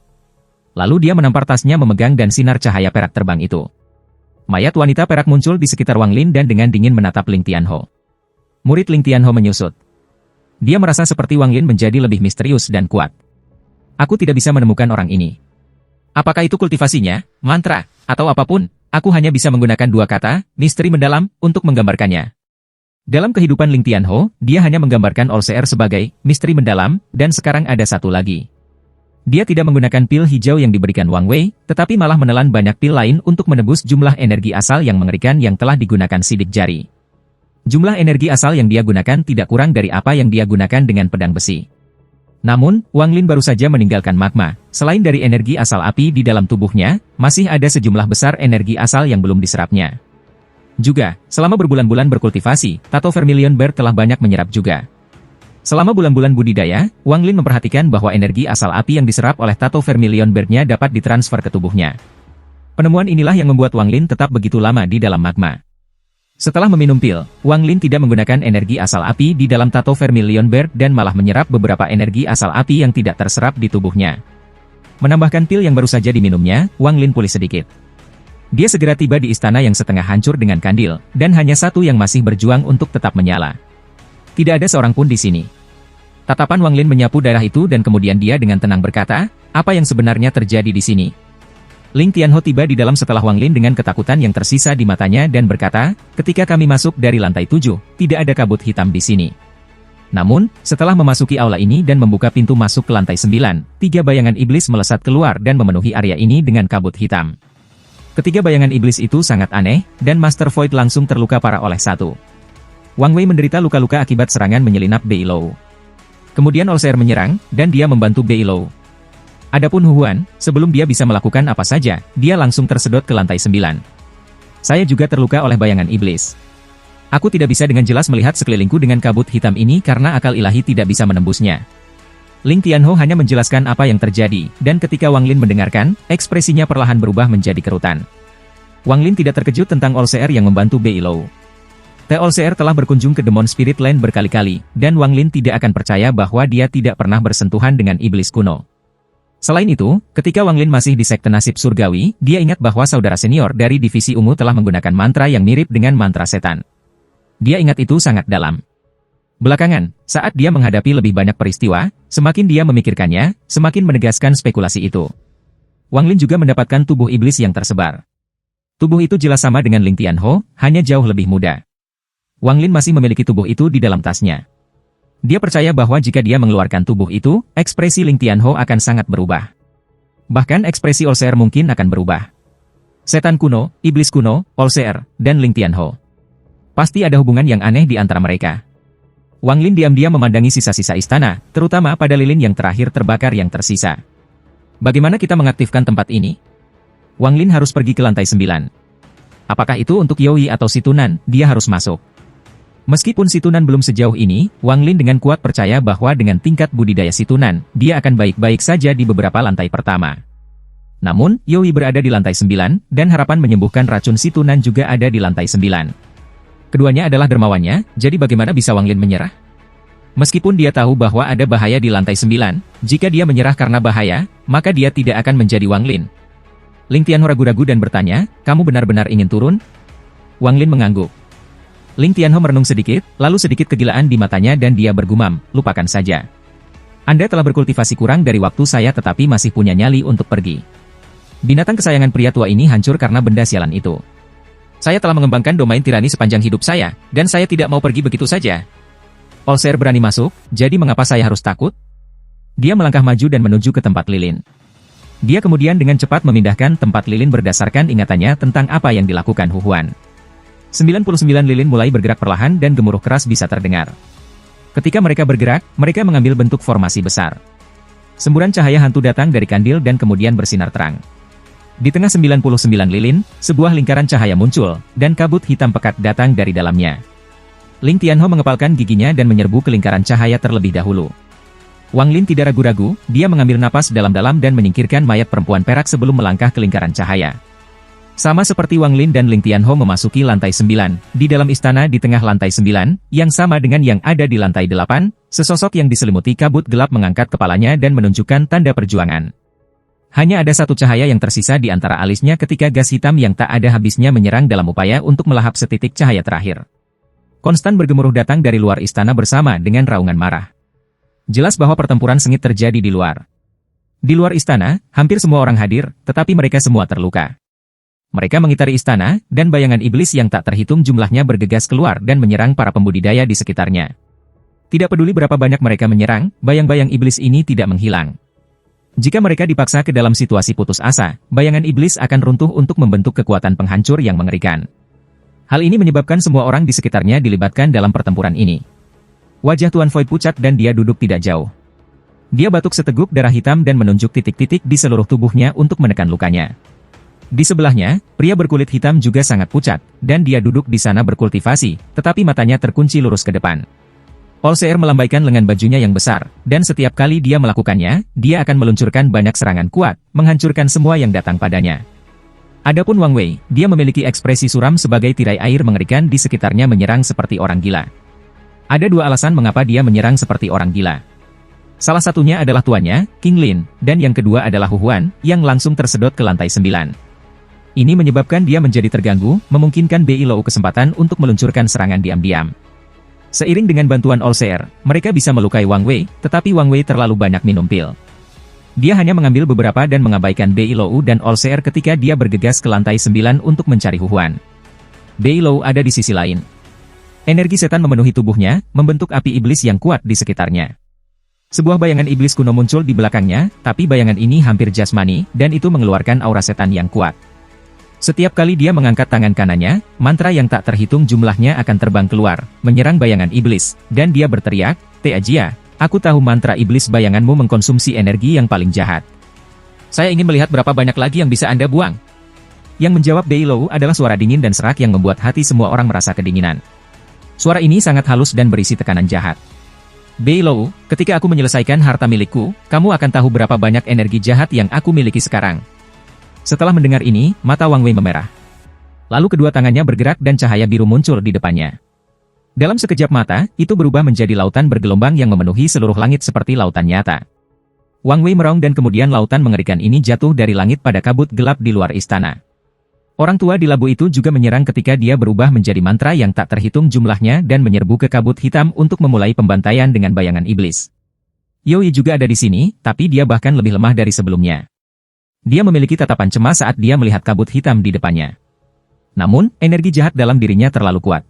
Speaker 1: Lalu dia menampar tasnya memegang dan sinar cahaya perak terbang itu. Mayat wanita perak muncul di sekitar Wang Lin dan dengan dingin menatap Ling Tianho. Murid Ling Tianho menyusut. Dia merasa seperti Wang Lin menjadi lebih misterius dan kuat. "Aku tidak bisa menemukan orang ini. Apakah itu kultivasinya, mantra, atau apapun? Aku hanya bisa menggunakan 2 kata, misteri mendalam, untuk menggambarkannya." Dalam kehidupan Ling Tianho, dia hanya menggambarkan All-Seer sebagai misteri mendalam, dan sekarang ada satu lagi. Dia tidak menggunakan pil hijau yang diberikan Wang Wei, tetapi malah menelan banyak pil lain untuk menebus jumlah energi asal yang mengerikan yang telah digunakan sidik jari. Jumlah energi asal yang dia gunakan tidak kurang dari apa yang dia gunakan dengan pedang besi. Namun, Wang Lin baru saja meninggalkan magma. Selain dari energi asal api di dalam tubuhnya, masih ada sejumlah besar energi asal yang belum diserapnya. Juga, selama berbulan-bulan berkultivasi, Tato Vermilion Bear telah banyak menyerap juga. Selama bulan-bulan budidaya, Wang Lin memperhatikan bahwa energi asal api yang diserap oleh Tato Vermilion Bear-nya dapat ditransfer ke tubuhnya. Penemuan inilah yang membuat Wang Lin tetap begitu lama di dalam magma. Setelah meminum pil, Wang Lin tidak menggunakan energi asal api di dalam Tato Vermilion Bear dan malah menyerap beberapa energi asal api yang tidak terserap di tubuhnya. Menambahkan pil yang baru saja diminumnya, Wang Lin pulih sedikit. Dia segera tiba di istana yang setengah hancur dengan kandil, dan hanya satu yang masih berjuang untuk tetap menyala. Tidak ada seorang pun di sini. Tatapan Wang Lin menyapu daerah itu dan kemudian dia dengan tenang berkata, "Apa yang sebenarnya terjadi di sini?" Ling Tianho tiba di dalam setelah Wang Lin dengan ketakutan yang tersisa di matanya dan berkata, "Ketika kami masuk dari lantai 7, tidak ada kabut hitam di sini. Namun, setelah memasuki aula ini dan membuka pintu masuk ke lantai 9, 3 bayangan iblis melesat keluar dan memenuhi area ini dengan kabut hitam. Ketiga bayangan iblis itu sangat aneh, dan Master Void langsung terluka parah oleh satu. Wang Wei menderita luka-luka akibat serangan menyelinap Beilou. Kemudian All-Seer menyerang, dan dia membantu Beilou. Adapun Hu Huan, sebelum dia bisa melakukan apa saja, dia langsung tersedot ke lantai 9. Saya juga terluka oleh bayangan iblis. Aku tidak bisa dengan jelas melihat sekelilingku dengan kabut hitam ini karena akal ilahi tidak bisa menembusnya." Ling Tianho hanya menjelaskan apa yang terjadi, dan ketika Wang Lin mendengarkan, ekspresinya perlahan berubah menjadi kerutan. Wang Lin tidak terkejut tentang All-Seer yang membantu Beilou. The All-Seer telah berkunjung ke Demon Spirit Land berkali-kali, dan Wang Lin tidak akan percaya bahwa dia tidak pernah bersentuhan dengan iblis kuno. Selain itu, ketika Wang Lin masih di Sekte Nasib Surgawi, dia ingat bahwa saudara senior dari Divisi Ungu telah menggunakan mantra yang mirip dengan mantra setan. Dia ingat itu sangat dalam. Belakangan, saat dia menghadapi lebih banyak peristiwa, semakin dia memikirkannya, semakin menegaskan spekulasi itu. Wang Lin juga mendapatkan tubuh iblis yang tersebar. Tubuh itu jelas sama dengan Ling Tianho, hanya jauh lebih muda. Wang Lin masih memiliki tubuh itu di dalam tasnya. Dia percaya bahwa jika dia mengeluarkan tubuh itu, ekspresi Ling Tianho akan sangat berubah. Bahkan ekspresi All-Seer mungkin akan berubah. Setan kuno, iblis kuno, All-Seer, dan Ling Tianho. Pasti ada hubungan yang aneh di antara mereka. Wang Lin diam-diam memandangi sisa-sisa istana, terutama pada lilin yang terakhir terbakar yang tersisa. Bagaimana kita mengaktifkan tempat ini? Wang Lin harus pergi ke lantai 9. Apakah itu untuk Yoi atau si Tunan, dia harus masuk. Meskipun si Tunan belum sejauh ini, Wang Lin dengan kuat percaya bahwa dengan tingkat budidaya si Tunan, dia akan baik-baik saja di beberapa lantai pertama. Namun, Yoi berada di lantai 9, dan harapan menyembuhkan racun si Tunan juga ada di lantai 9. Keduanya adalah dermawannya, jadi bagaimana bisa Wang Lin menyerah? Meskipun dia tahu bahwa ada bahaya di lantai 9, jika dia menyerah karena bahaya, maka dia tidak akan menjadi Wang Lin. Ling Tianho ragu-ragu dan bertanya, kamu benar-benar ingin turun? Wang Lin mengangguk. Ling Tianho merenung sedikit, lalu sedikit kegilaan di matanya dan dia bergumam, lupakan saja. Anda telah berkultivasi kurang dari waktu saya tetapi masih punya nyali untuk pergi. Binatang kesayangan pria tua ini hancur karena benda sialan itu. Saya telah mengembangkan domain tirani sepanjang hidup saya, dan saya tidak mau pergi begitu saja. Allseer berani masuk, jadi mengapa saya harus takut? Dia melangkah maju dan menuju ke tempat lilin. Dia kemudian dengan cepat memindahkan tempat lilin berdasarkan ingatannya tentang apa yang dilakukan Hu Huan. 99 lilin mulai bergerak perlahan dan gemuruh keras bisa terdengar. Ketika mereka bergerak, mereka mengambil bentuk formasi besar. Semburan cahaya hantu datang dari kandil dan kemudian bersinar terang. Di tengah 99 lilin, sebuah lingkaran cahaya muncul, dan kabut hitam pekat datang dari dalamnya. Ling Tianho mengepalkan giginya dan menyerbu ke lingkaran cahaya terlebih dahulu. Wang Lin tidak ragu-ragu, dia mengambil napas dalam-dalam dan menyingkirkan mayat perempuan perak sebelum melangkah ke lingkaran cahaya. Sama seperti Wang Lin dan Ling Tianho memasuki lantai 9, di dalam istana di tengah lantai 9, yang sama dengan yang ada di lantai 8, sesosok yang diselimuti kabut gelap mengangkat kepalanya dan menunjukkan tanda perjuangan. Hanya ada satu cahaya yang tersisa di antara alisnya ketika gas hitam yang tak ada habisnya menyerang dalam upaya untuk melahap setitik cahaya terakhir. Konstan bergemuruh datang dari luar istana bersama dengan raungan marah. Jelas bahwa pertempuran sengit terjadi di luar. Di luar istana, hampir semua orang hadir, tetapi mereka semua terluka. Mereka mengitari istana, dan bayangan iblis yang tak terhitung jumlahnya bergegas keluar dan menyerang para pembudidaya di sekitarnya. Tidak peduli berapa banyak mereka menyerang, bayang-bayang iblis ini tidak menghilang. Jika mereka dipaksa ke dalam situasi putus asa, bayangan iblis akan runtuh untuk membentuk kekuatan penghancur yang mengerikan. Hal ini menyebabkan semua orang di sekitarnya dilibatkan dalam pertempuran ini. Wajah Tuan Void pucat dan dia duduk tidak jauh. Dia batuk seteguk darah hitam dan menunjuk titik-titik di seluruh tubuhnya untuk menekan lukanya. Di sebelahnya, pria berkulit hitam juga sangat pucat, dan dia duduk di sana berkultivasi, tetapi matanya terkunci lurus ke depan. Allseer melambaikan lengan bajunya yang besar, dan setiap kali dia melakukannya, dia akan meluncurkan banyak serangan kuat, menghancurkan semua yang datang padanya. Adapun Wang Wei, dia memiliki ekspresi suram sebagai tirai air mengerikan di sekitarnya menyerang seperti orang gila. Ada dua alasan mengapa dia menyerang seperti orang gila. Salah satunya adalah tuannya, King Lin, dan yang kedua adalah Hu Huan, yang langsung tersedot ke lantai 9. Ini menyebabkan dia menjadi terganggu, memungkinkan Bei Lou kesempatan untuk meluncurkan serangan diam-diam. Seiring dengan bantuan Allseer, mereka bisa melukai Wang Wei, tetapi Wang Wei terlalu banyak minum pil. Dia hanya mengambil beberapa dan mengabaikan Bei Lou dan Allseer ketika dia bergegas ke lantai 9 untuk mencari Hu Huan. Bei Lou ada di sisi lain. Energi setan memenuhi tubuhnya, membentuk api iblis yang kuat di sekitarnya. Sebuah bayangan iblis kuno muncul di belakangnya, tapi bayangan ini hampir jasmani, dan itu mengeluarkan aura setan yang kuat. Setiap kali dia mengangkat tangan kanannya, mantra yang tak terhitung jumlahnya akan terbang keluar, menyerang bayangan iblis, dan dia berteriak, "Te Ajia, aku tahu mantra iblis bayanganmu mengkonsumsi energi yang paling jahat. Saya ingin melihat berapa banyak lagi yang bisa Anda buang." Yang menjawab Bei Lou adalah suara dingin dan serak yang membuat hati semua orang merasa kedinginan. Suara ini sangat halus dan berisi tekanan jahat. Bei Lou, ketika aku menyelesaikan harta milikku, kamu akan tahu berapa banyak energi jahat yang aku miliki sekarang. Setelah mendengar ini, mata Wang Wei memerah. Lalu kedua tangannya bergerak dan cahaya biru muncul di depannya. Dalam sekejap mata, itu berubah menjadi lautan bergelombang yang memenuhi seluruh langit seperti lautan nyata. Wang Wei meraung dan kemudian lautan mengerikan ini jatuh dari langit pada kabut gelap di luar istana. Orang tua di labu itu juga menyerang ketika dia berubah menjadi mantra yang tak terhitung jumlahnya dan menyerbu ke kabut hitam untuk memulai pembantaian dengan bayangan iblis. Yoi juga ada di sini, tapi dia bahkan lebih lemah dari sebelumnya. Dia memiliki tatapan cemas saat dia melihat kabut hitam di depannya. Namun, energi jahat dalam dirinya terlalu kuat.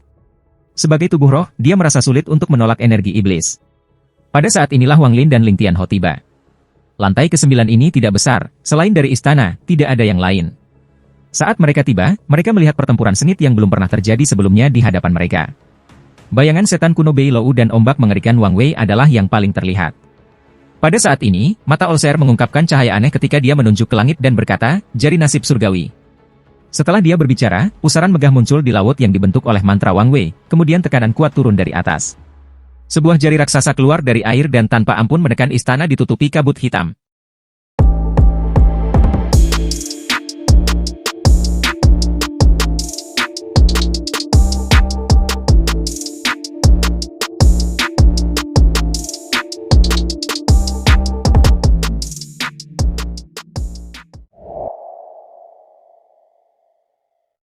Speaker 1: Sebagai tubuh roh, dia merasa sulit untuk menolak energi iblis. Pada saat inilah Wang Lin dan Ling Tianho tiba. Lantai ke-9 ini tidak besar, selain dari istana, tidak ada yang lain. Saat mereka tiba, mereka melihat pertempuran sengit yang belum pernah terjadi sebelumnya di hadapan mereka. Bayangan setan kuno Bei Lou dan ombak mengerikan Wang Wei adalah yang paling terlihat. Pada saat ini, mata Olser mengungkapkan cahaya aneh ketika dia menunjuk ke langit dan berkata, jari nasib surgawi. Setelah dia berbicara, pusaran megah muncul di laut yang dibentuk oleh mantra Wang Wei, kemudian tekanan kuat turun dari atas. Sebuah jari raksasa keluar dari air dan tanpa ampun menekan istana ditutupi kabut hitam.